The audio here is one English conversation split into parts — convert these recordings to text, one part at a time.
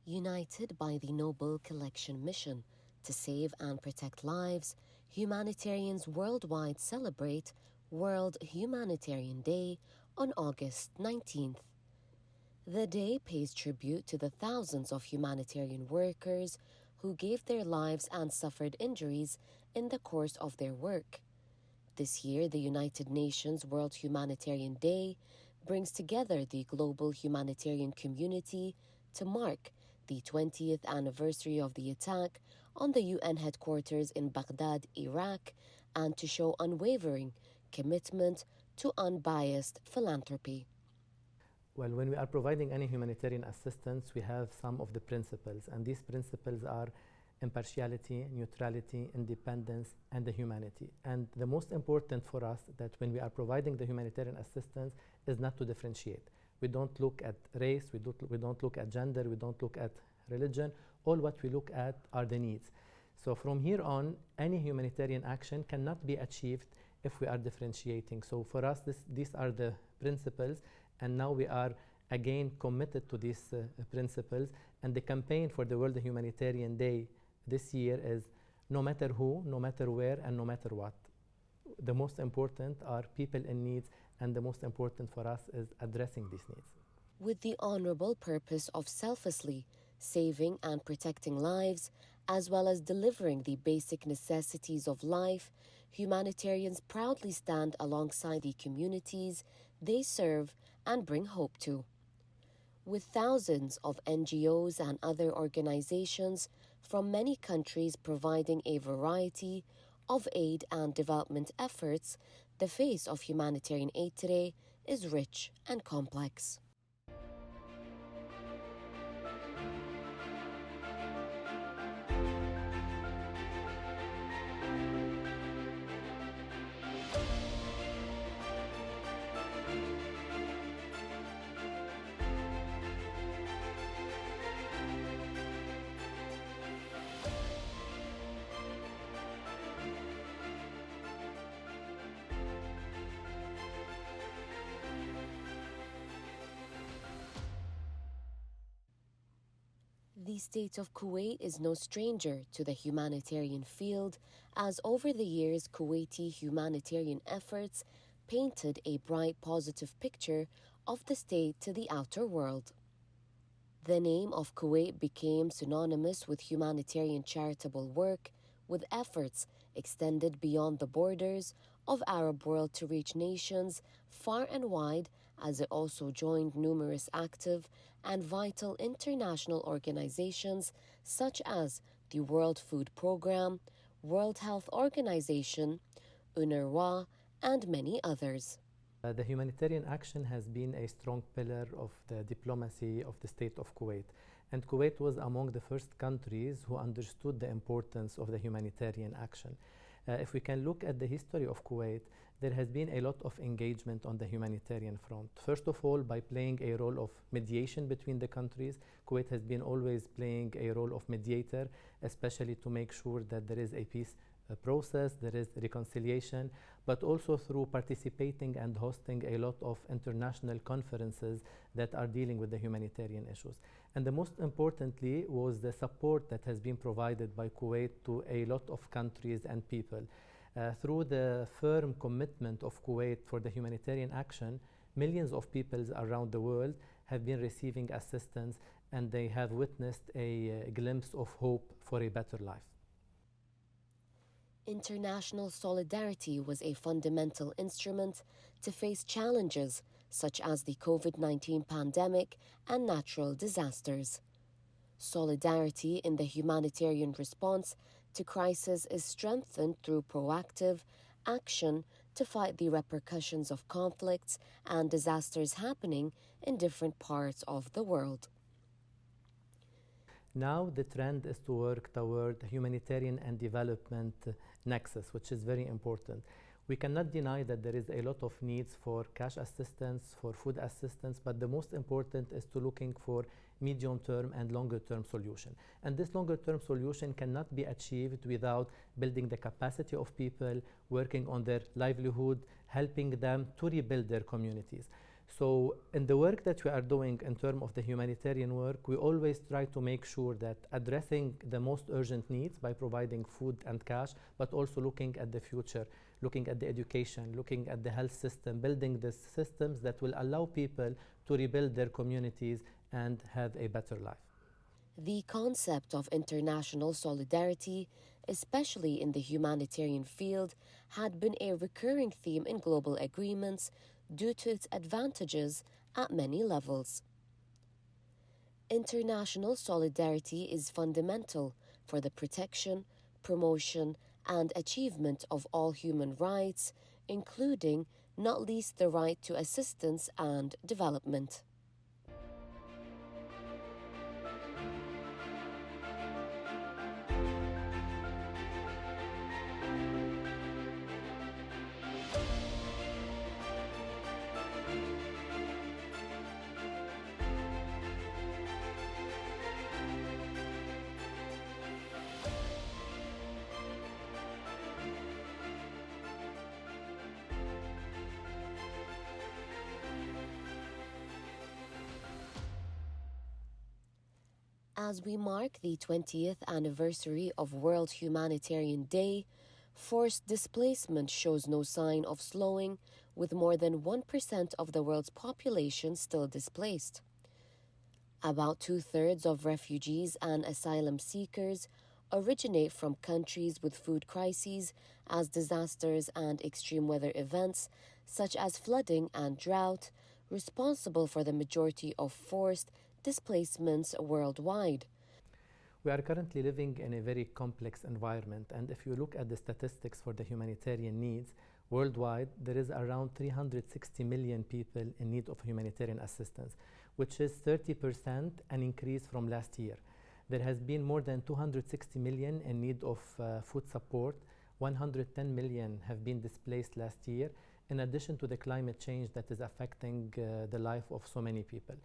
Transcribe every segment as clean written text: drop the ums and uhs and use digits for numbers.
United by the noble collection mission to save and protect lives, humanitarians worldwide celebrate World Humanitarian Day on August 19th. The day pays tribute to the thousands of humanitarian workers who gave their lives and suffered injuries in the course of their work. This year, the United Nations World Humanitarian Day brings together the global humanitarian community to mark the 20th anniversary of the attack on the UN headquarters in Baghdad, Iraq, and to show unwavering commitment to unbiased philanthropy. Well, when we are providing any humanitarian assistance, we have some of the principles, and these principles are impartiality, neutrality, independence, and the humanity. And the most important for us that when we are providing the humanitarian assistance is not to differentiate. We don't look at race, we don't look at gender, we don't look at religion. All what we look at are the needs. So from here on, any humanitarian action cannot be achieved if we are differentiating. So for us, these are the principles, and now we are again committed to these principles. And the campaign for the World Humanitarian Day this year is no matter who, no matter where, and no matter what. The most important are people in needs, and the most important for us is addressing these needs. With the honorable purpose of selflessly saving and protecting lives, as well as delivering the basic necessities of life, humanitarians proudly stand alongside the communities they serve and bring hope to. With thousands of NGOs and other organizations from many countries providing a variety of aid and development efforts, the face of humanitarian aid today is rich and complex. The state of Kuwait is no stranger to the humanitarian field, as over the years Kuwaiti humanitarian efforts painted a bright positive picture of the state to the outer world. The name of Kuwait became synonymous with humanitarian charitable work, with efforts extended beyond the borders of Arab world to reach nations far and wide, as it also joined numerous active and vital international organizations such as the World Food Programme, World Health Organization, UNRWA, and many others. The humanitarian action has been a strong pillar of the diplomacy of the state of Kuwait. And Kuwait was among the first countries who understood the importance of the humanitarian action. If we can look at the history of Kuwait, there has been a lot of engagement on the humanitarian front. First of all, by playing a role of mediation between the countries. Kuwait has been always playing a role of mediator, especially to make sure that there is a peace process, there is reconciliation, but also through participating and hosting a lot of international conferences that are dealing with the humanitarian issues. And the most importantly was the support that has been provided by Kuwait to a lot of countries and people. Through the firm commitment of Kuwait for the humanitarian action, millions of people around the world have been receiving assistance, and they have witnessed a glimpse of hope for a better life. International solidarity was a fundamental instrument to face challenges such as the COVID-19 pandemic and natural disasters. Solidarity in the humanitarian response to crisis is strengthened through proactive action to fight the repercussions of conflicts and disasters happening in different parts of the world. Now the trend is to work toward humanitarian and development nexus, which is very important. We cannot deny that there is a lot of needs for cash assistance, for food assistance, but the most important is to looking for medium-term and longer-term solution. And this longer-term solution cannot be achieved without building the capacity of people, working on their livelihood, helping them to rebuild their communities. So in the work that we are doing in terms of the humanitarian work, we always try to make sure that addressing the most urgent needs by providing food and cash, but also looking at the future, looking at the education, looking at the health system, building the systems that will allow people to rebuild their communities and have a better life. The concept of international solidarity, especially in the humanitarian field, had been a recurring theme in global agreements due to its advantages at many levels. International solidarity is fundamental for the protection, promotion, and achievement of all human rights, including, not least, the right to assistance and development. As we mark the 20th anniversary of World Humanitarian Day, forced displacement shows no sign of slowing, with more than 1% of the world's population still displaced. About 2/3 of refugees and asylum seekers originate from countries with food crises, as disasters and extreme weather events, such as flooding and drought, responsible for the majority of forced displacements worldwide. We are currently living in a very complex environment, and if you look at the statistics for the humanitarian needs, worldwide there is around 360 million people in need of humanitarian assistance, which is 30% an increase from last year. There has been more than 260 million in need of food support. 110 million have been displaced last year, in addition to the climate change that is affecting the life of so many people.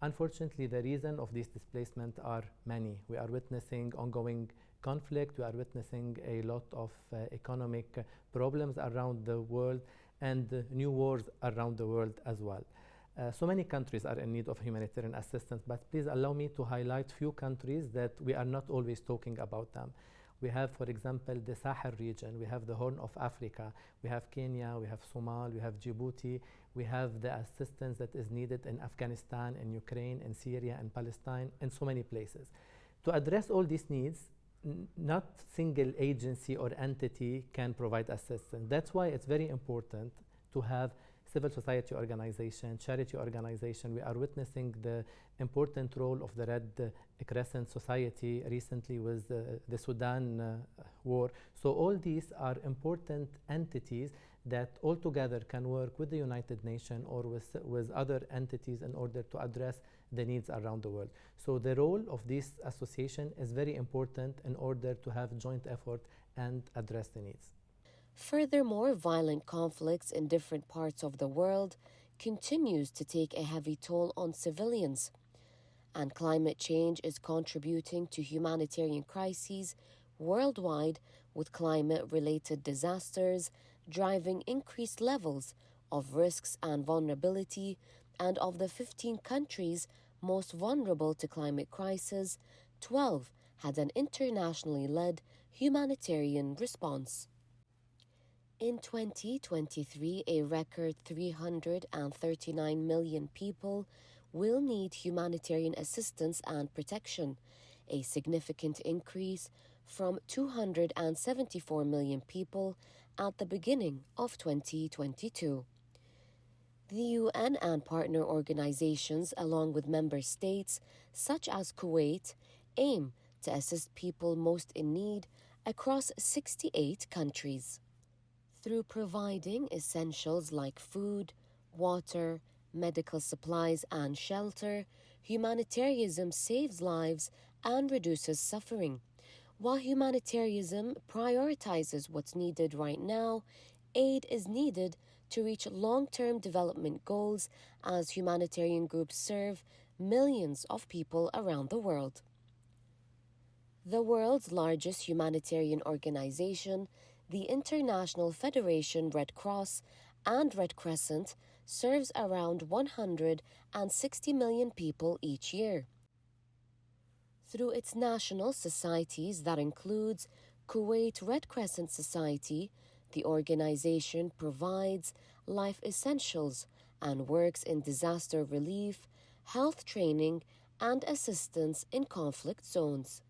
Unfortunately, the reason of this displacement are many. We are witnessing ongoing conflict, we are witnessing a lot of economic problems around the world, and new wars around the world as well. So many countries are in need of humanitarian assistance, but please allow me to highlight few countries that we are not always talking about them. We have, for example, the Sahel region, we have the Horn of Africa, we have Kenya, we have Somalia, we have Djibouti, we have the assistance that is needed in Afghanistan, in Ukraine, in Syria, and Palestine, and so many places. To address all these needs, not single agency or entity can provide assistance. That's why it's very important to have civil society organization, charity organization. We are witnessing the important role of the Red Crescent Society recently with the Sudan war. So all these are important entities that all together can work with the United Nations or with other entities in order to address the needs around the world. So the role of this association is very important in order to have joint effort and address the needs. Furthermore, violent conflicts in different parts of the world continues to take a heavy toll on civilians, and climate change is contributing to humanitarian crises worldwide, with climate-related disasters driving increased levels of risks and vulnerability, and of the 15 countries most vulnerable to climate crisis, 12 had an internationally led humanitarian response. In 2023, a record 339 million people will need humanitarian assistance and protection, a significant increase from 274 million people at the beginning of 2022. The UN and partner organizations, along with member states such as Kuwait, aim to assist people most in need across 68 countries. Through providing essentials like food, water, medical supplies, and shelter, humanitarianism saves lives and reduces suffering. While humanitarianism prioritizes what's needed right now, aid is needed to reach long-term development goals, as humanitarian groups serve millions of people around the world. The world's largest humanitarian organization, the International Federation Red Cross and Red Crescent, serves around 160 million people each year. Through its national societies that includes Kuwait Red Crescent Society, the organization provides life essentials and works in disaster relief, health training, and assistance in conflict zones.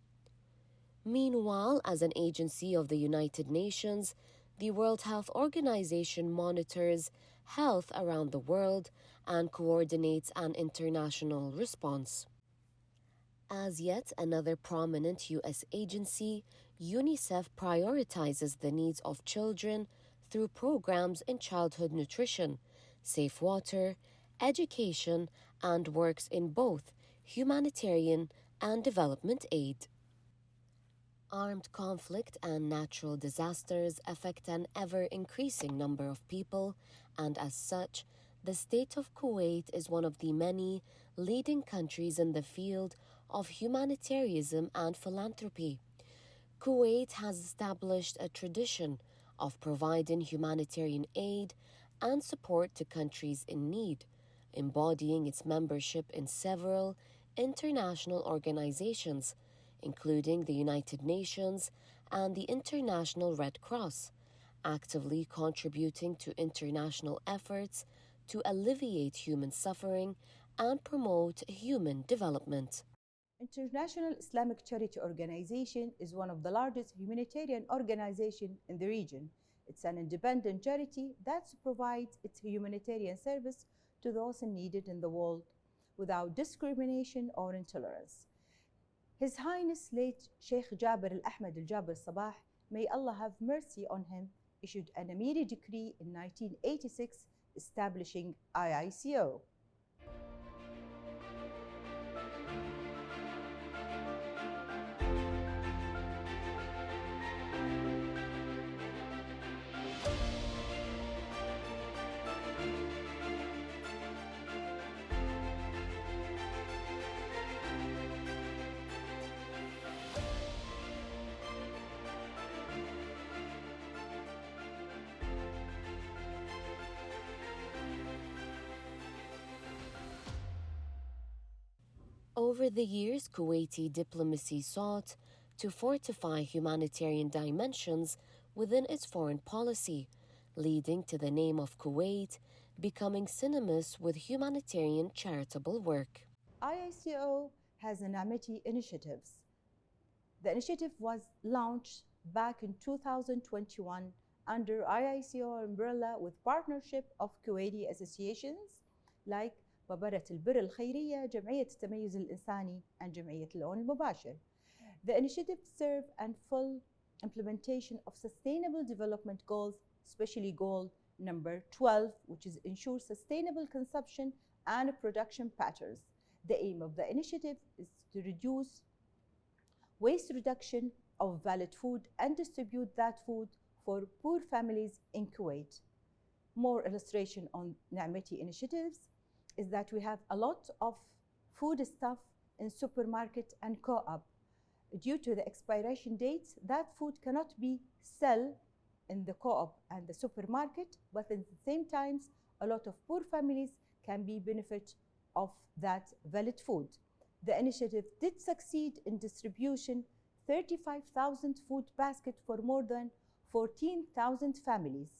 Meanwhile, as an agency of the United Nations, the World Health Organization monitors health around the world and coordinates an international response. As yet another prominent U.S. agency, UNICEF prioritizes the needs of children through programs in childhood nutrition, safe water, education, and works in both humanitarian and development aid. Armed conflict and natural disasters affect an ever-increasing number of people, and as such, the state of Kuwait is one of the many leading countries in the field of humanitarianism and philanthropy. Kuwait has established a tradition of providing humanitarian aid and support to countries in need, embodying its membership in several international organizations, including the United Nations and the International Red Cross, actively contributing to international efforts to alleviate human suffering and promote human development. International Islamic Charity Organization is one of the largest humanitarian organizations in the region. It's an independent charity that provides its humanitarian service to those in need in the world without discrimination or intolerance. His Highness late Sheikh Jabir al-Ahmed al-Jabir Sabah, may Allah have mercy on him, issued an Amiri decree in 1986 establishing IICO. Over the years, Kuwaiti diplomacy sought to fortify humanitarian dimensions within its foreign policy, leading to the name of Kuwait becoming synonymous with humanitarian charitable work. IICO has an Amity initiatives. The initiative was launched back in 2021 under IICO umbrella with partnership of Kuwaiti associations like مبادرة البر الخيرية، جمعية التميز الإنساني and جمعية العون المباشر. The initiative serve and full implementation of sustainable development goals, especially goal number 12, which is ensure sustainable consumption and production patterns. The aim of the initiative is to reduce waste reduction of valid food and distribute that food for poor families in Kuwait. More illustration on Ni'mati initiatives is that we have a lot of food stuff in supermarket and co-op. Due to the expiration dates, that food cannot be sold in the co-op and the supermarket, but at the same time, a lot of poor families can be benefit of that valid food. The initiative did succeed in distribution 35,000 food baskets for more than 14,000 families.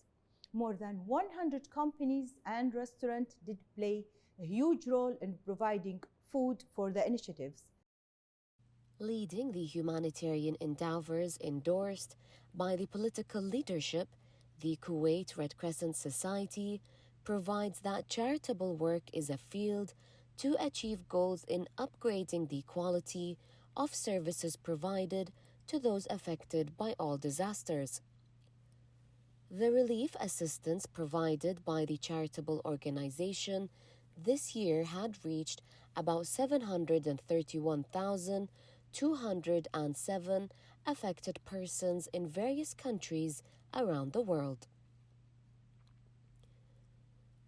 More than 100 companies and restaurants did play a huge role in providing food for the initiatives. Leading the humanitarian endeavors endorsed by the political leadership, the Kuwait Red Crescent Society provides that charitable work is a field to achieve goals in upgrading the quality of services provided to those affected by all disasters. The relief assistance provided by the charitable organization this year had reached about 731,207 affected persons in various countries around the world.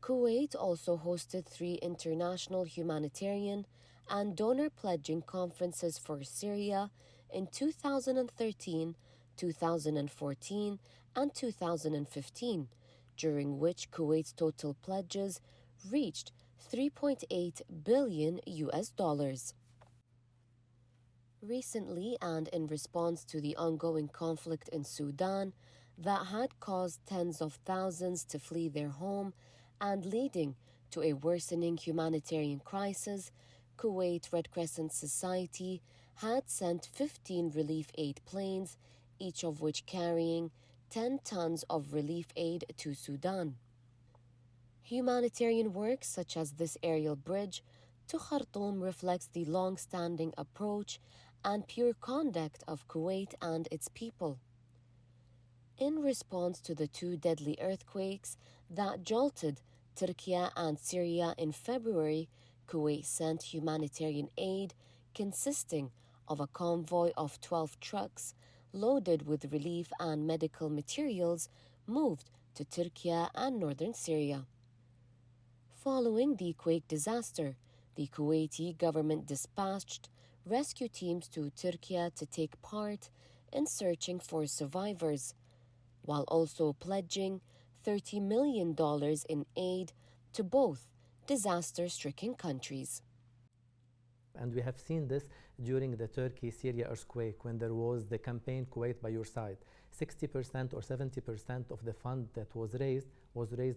Kuwait also hosted 3 international humanitarian and donor pledging conferences for Syria in 2013, 2014, and 2015, during which Kuwait's total pledges reached 3.8 billion US dollars. Recently, and in response to the ongoing conflict in Sudan that had caused tens of thousands to flee their home and leading to a worsening humanitarian crisis, Kuwait Red Crescent Society had sent 15 relief aid planes, each of which carrying 10 tons of relief aid to Sudan. Humanitarian work such as this aerial bridge to Khartoum reflects the long-standing approach and pure conduct of Kuwait and its people. In response to the two deadly earthquakes that jolted Turkey and Syria in February, Kuwait sent humanitarian aid consisting of a convoy of 12 trucks loaded with relief and medical materials moved to Turkey and northern Syria. Following the quake disaster, the Kuwaiti government dispatched rescue teams to Turkey to take part in searching for survivors, while also pledging $30 million in aid to both disaster-stricken countries. And we have seen this during the Turkey-Syria earthquake when there was the campaign Kuwait by your side. 60% or 70% of the fund that was raised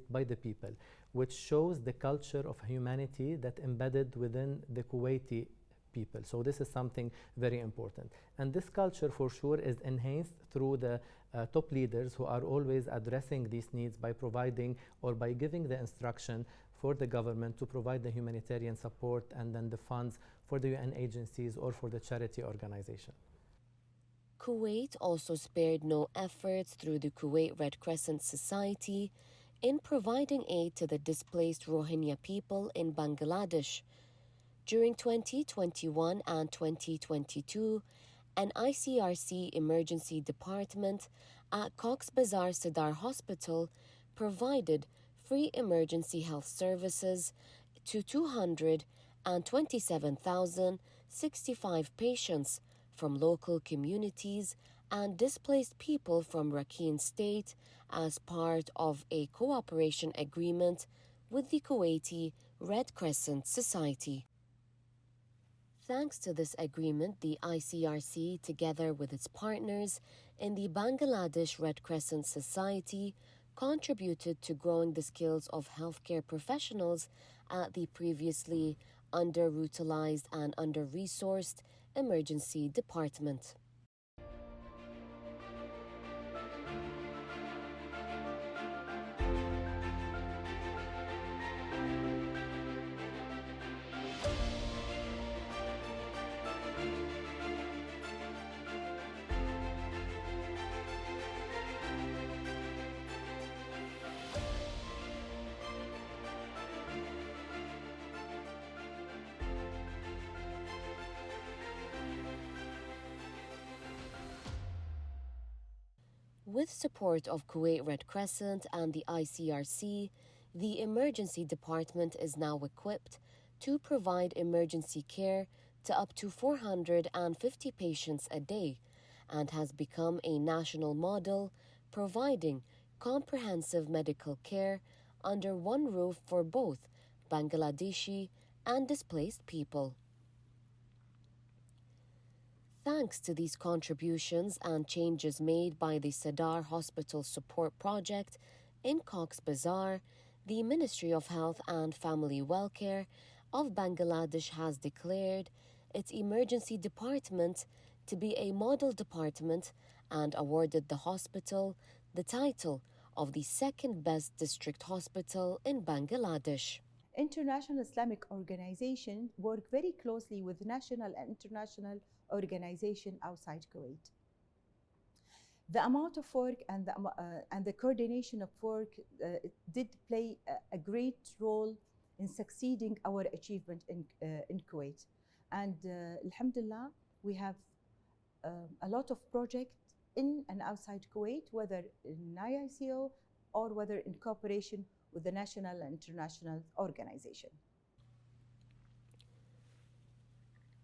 by the people, which shows the culture of humanity that embedded within the Kuwaiti people. So this is something very important. And this culture for sure is enhanced through the top leaders who are always addressing these needs by providing or by giving the instruction for the government to provide the humanitarian support and then the funds for the UN agencies or for the charity organization. Kuwait also spared no efforts through the Kuwait Red Crescent Society in providing aid to the displaced Rohingya people in Bangladesh. During 2021 and 2022, an ICRC emergency department at Cox's Bazar Sadar Hospital provided free emergency health services to 227,065 patients from local communities and displaced people from Rakhine State as part of a cooperation agreement with the Kuwaiti Red Crescent Society. Thanks to this agreement, the ICRC, together with its partners in the Bangladesh Red Crescent Society, contributed to growing the skills of healthcare professionals at the previously under-utilized and under-resourced emergency department. With support of Kuwait Red Crescent and the ICRC, the emergency department is now equipped to provide emergency care to up to 450 patients a day and has become a national model, providing comprehensive medical care under one roof for both Bangladeshi and displaced people. Thanks to these contributions and changes made by the Sadar Hospital Support Project in Cox's Bazar, the Ministry of Health and Family Welfare of Bangladesh has declared its emergency department to be a model department and awarded the hospital the title of the second best district hospital in Bangladesh. International Islamic organizations work very closely with national and international organizations outside Kuwait. The amount of work and the coordination of work did play a great role in succeeding our achievement in Kuwait. And alhamdulillah, we have a lot of projects in and outside Kuwait, whether in IICO or whether in cooperation with the national and international organization.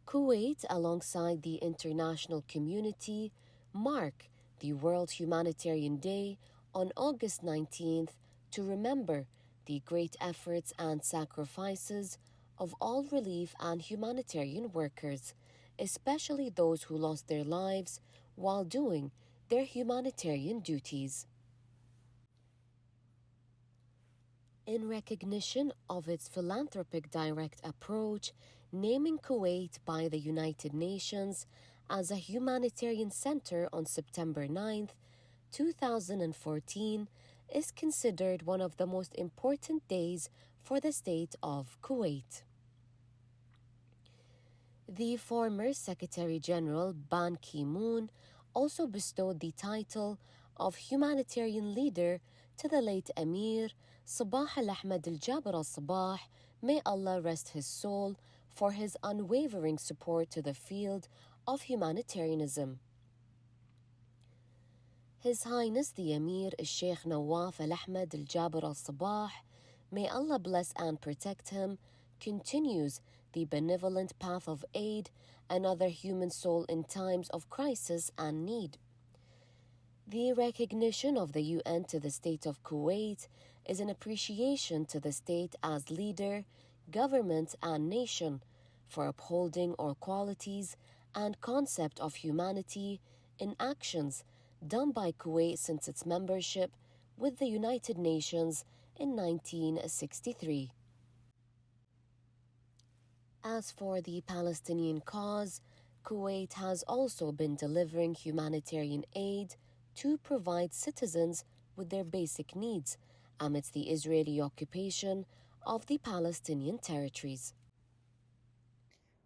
Kuwait, alongside the international community, mark the World Humanitarian Day on August 19, to remember the great efforts and sacrifices of all relief and humanitarian workers, especially those who lost their lives while doing their humanitarian duties. In recognition of its philanthropic direct approach, naming Kuwait by the United Nations as a humanitarian center on September 9, 2014, is considered one of the most important days for the state of Kuwait. The former Secretary General Ban Ki-moon also bestowed the title of Humanitarian Leader to the late Emir Sabah al-Ahmad al-Jabr al-Sabah, may Allah rest his soul, for his unwavering support to the field of humanitarianism. His Highness the Emir Sheikh Nawaf al-Ahmad al-Jabr al-Sabah, may Allah bless and protect him, continues the benevolent path of aid another human soul in times of crisis and need. The recognition of the UN to the state of Kuwait is an appreciation to the state as leader, government, and nation for upholding all qualities and concept of humanity in actions done by Kuwait since its membership with the United Nations in 1963. As for the Palestinian cause, Kuwait has also been delivering humanitarian aid to provide citizens with their basic needs amidst the Israeli occupation of the Palestinian territories.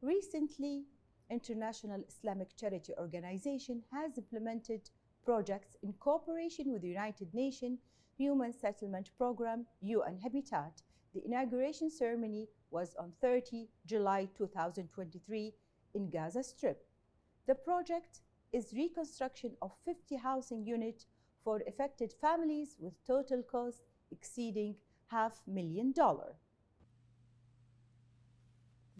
Recently, International Islamic Charity Organization has implemented projects in cooperation with the United Nations Human Settlement Program, UN Habitat. The inauguration ceremony was on 30 July 2023 in Gaza Strip. The project is reconstruction of 50 housing units for affected families with total cost exceeding $500,000.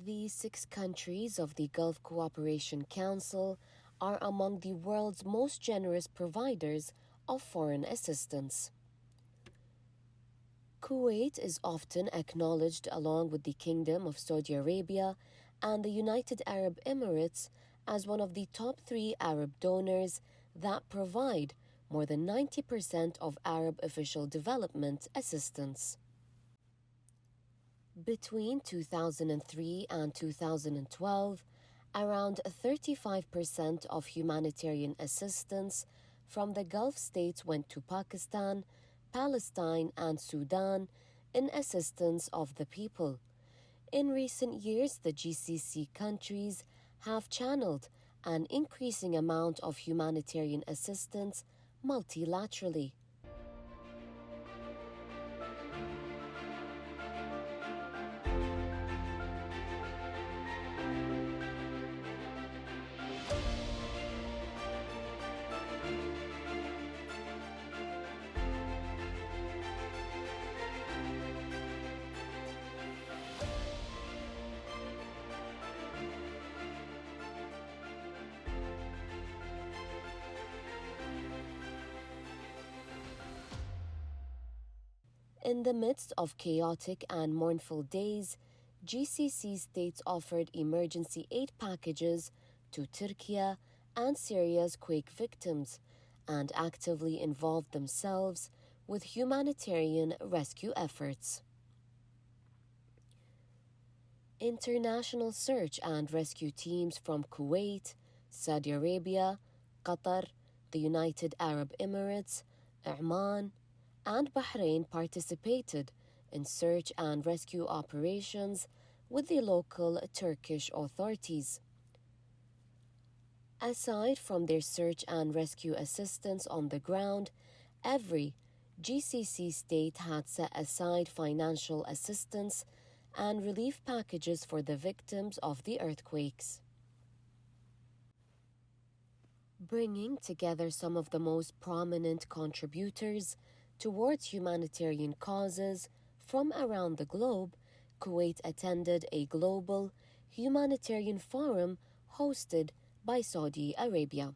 The 6 countries of the Gulf Cooperation Council are among the world's most generous providers of foreign assistance. Kuwait is often acknowledged along with the Kingdom of Saudi Arabia and the United Arab Emirates as one of the top 3 Arab donors that provide more than 90% of Arab official development assistance. Between 2003 and 2012, around 35% of humanitarian assistance from the Gulf states went to Pakistan, Palestine, and Sudan in assistance of the people. In recent years, the GCC countries have channeled an increasing amount of humanitarian assistance multilaterally. In the midst of chaotic and mournful days, GCC states offered emergency aid packages to Turkey and Syria's quake victims and actively involved themselves with humanitarian rescue efforts. International search and rescue teams from Kuwait, Saudi Arabia, Qatar, the United Arab Emirates, Oman, and Bahrain participated in search and rescue operations with the local Turkish authorities. Aside from their search and rescue assistance on the ground, every GCC state had set aside financial assistance and relief packages for the victims of the earthquakes. Bringing together some of the most prominent contributors towards humanitarian causes from around the globe, Kuwait attended a global humanitarian forum hosted by Saudi Arabia.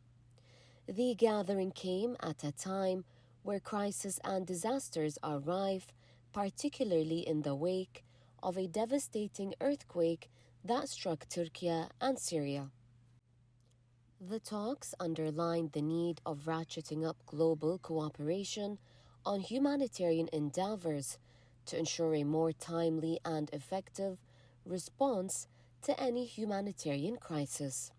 The gathering came at a time where crises and disasters are rife, particularly in the wake of a devastating earthquake that struck Turkey and Syria. The talks underlined the need of ratcheting up global cooperation on humanitarian endeavors to ensure a more timely and effective response to any humanitarian crisis.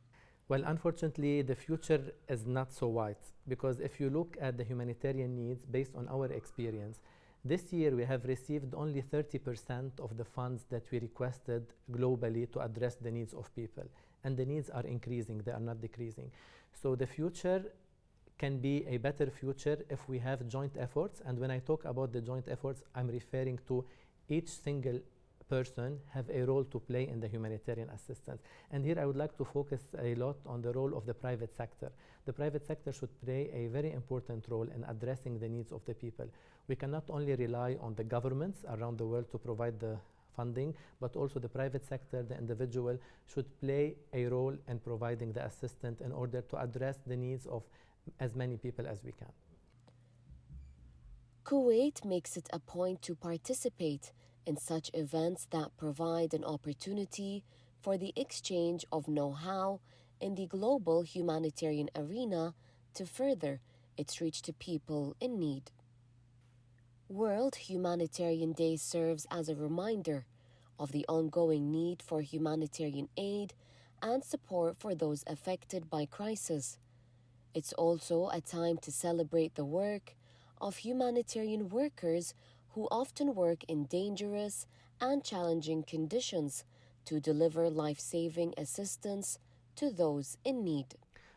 Well, unfortunately, the future is not so white because if you look at the humanitarian needs based on our experience, this year we have received only 30% of the funds that we requested globally to address the needs of people. And the needs are increasing, they are not decreasing. So the future can be a better future if we have joint efforts. And when I talk about the joint efforts, I'm referring to each single person have a role to play in the humanitarian assistance. And here I would like to focus a lot on the role of the private sector. The private sector should play a very important role in addressing the needs of the people. We cannot only rely on the governments around the world to provide the funding, but also the private sector, the individual, should play a role in providing the assistance in order to address the needs of as many people as we can. Kuwait makes it a point to participate in such events that provide an opportunity for the exchange of know-how in the global humanitarian arena to further its reach to people in need. World Humanitarian Day serves as a reminder of the ongoing need for humanitarian aid and support for those affected by crisis. It's also a time to celebrate the work of humanitarian workers who often work in dangerous and challenging conditions to deliver life-saving assistance to those in need.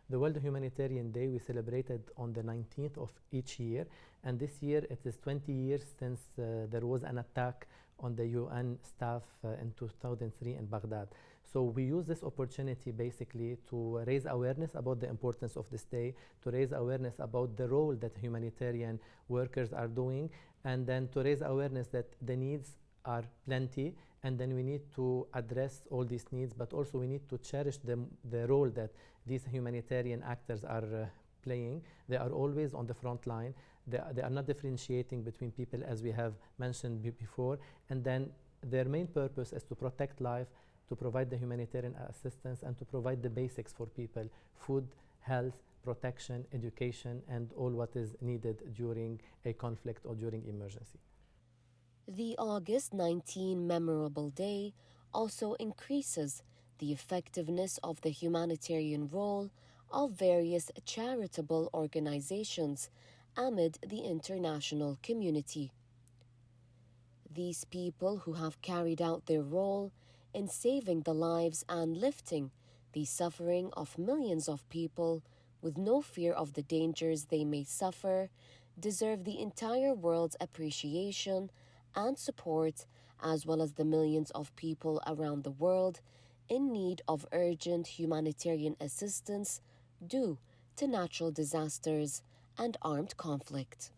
The World Humanitarian Day we celebrated on the 19th of each year, and this year it is 20 years since there was an attack on the UN staff in 2003 in Baghdad. So we use this opportunity basically to raise awareness about the importance of this day, to raise awareness about the role that humanitarian workers are doing, and then to raise awareness that the needs are plenty, and then we need to address all these needs, but also we need to cherish the role that these humanitarian actors are playing. They are always on the front line. They are not differentiating between people, as we have mentioned before, and then their main purpose is to protect life, to provide the humanitarian assistance, and to provide the basics for people: food, health, protection, education, and all what is needed during a conflict or during emergency. The August 19 Memorable Day also increases the effectiveness of the humanitarian role of various charitable organizations amid the international community. These people who have carried out their role in saving the lives and lifting the suffering of millions of people with no fear of the dangers they may suffer deserve the entire world's appreciation and support, as well as the millions of people around the world in need of urgent humanitarian assistance due to natural disasters and armed conflict.